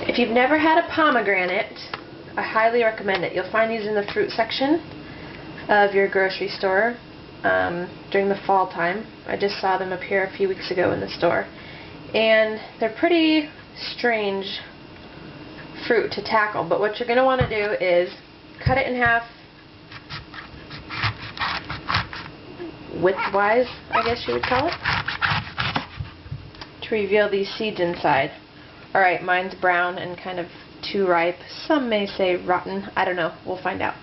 If you've never had a pomegranate, I highly recommend it. You'll find these in the fruit section of your grocery store during the fall time. I just saw them appear a few weeks ago in the store. And they're pretty strange fruit to tackle, but what you're going to want to do is cut it in half widthwise, I guess you would call it, to reveal these seeds inside. Alright, mine's brown and kind of too ripe. Some may say rotten. I don't know. We'll find out.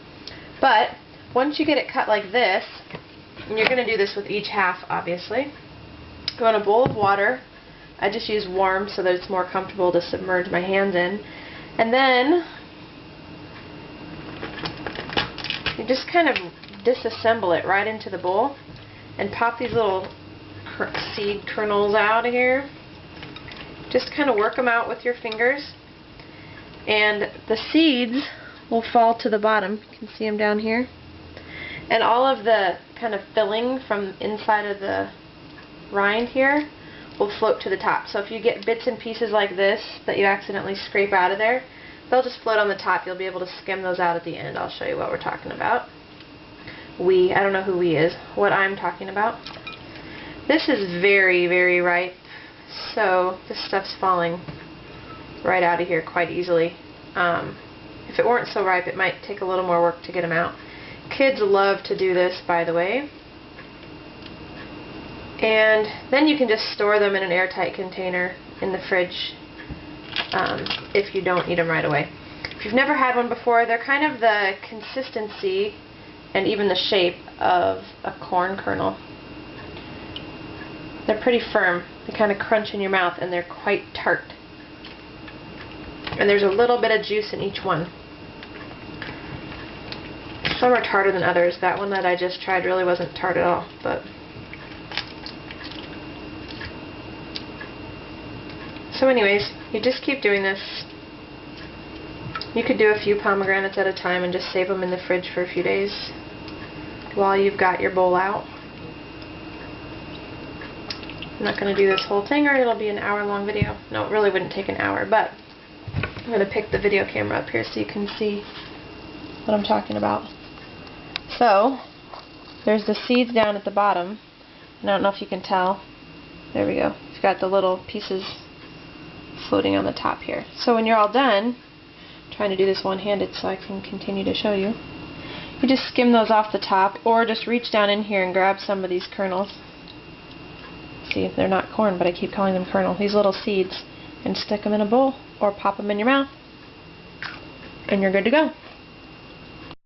But once you get it cut like this, and you're going to do this with each half, obviously, go in a bowl of water. I just use warm so that it's more comfortable to submerge my hands in. And then you just kind of disassemble it right into the bowl and pop these little seed kernels out of here. Just kind of work them out with your fingers, and the seeds will fall to the bottom. You can see them down here, and all of the kind of filling from inside of the rind here will float to the top. So if you get bits and pieces like this that you accidentally scrape out of there, they'll just float on the top. You'll be able to skim those out at the end. I'll show you what we're talking about. I don't know who we is, what I'm talking about. This is very, very ripe, so this stuff's falling right out of here quite easily. If it weren't so ripe, it might take a little more work to get them out. Kids love to do this, by the way. And then you can just store them in an airtight container in the fridge if you don't eat them right away. If you've never had one before, they're kind of the consistency and even the shape of a corn kernel. They're pretty firm. They kind of crunch in your mouth, and they're quite tart. And there's a little bit of juice in each one. Some are tarter than others. That one that I just tried really wasn't tart at all, but so anyways, you just keep doing this. You could do a few pomegranates at a time and just save them in the fridge for a few days while you've got your bowl out. I'm not going to do this whole thing, or it'll be an hour-long video. No, it really wouldn't take an hour, but I'm going to pick the video camera up here so you can see what I'm talking about. So, there's the seeds down at the bottom, and I don't know if you can tell. There we go. It's got the little pieces floating on the top here. So when you're all done, I'm trying to do this one-handed so I can continue to show you, you just skim those off the top, or just reach down in here and grab some of these kernels. See, they're not corn, but I keep calling them kernel. These little seeds, and stick them in a bowl, or pop them in your mouth, and you're good to go.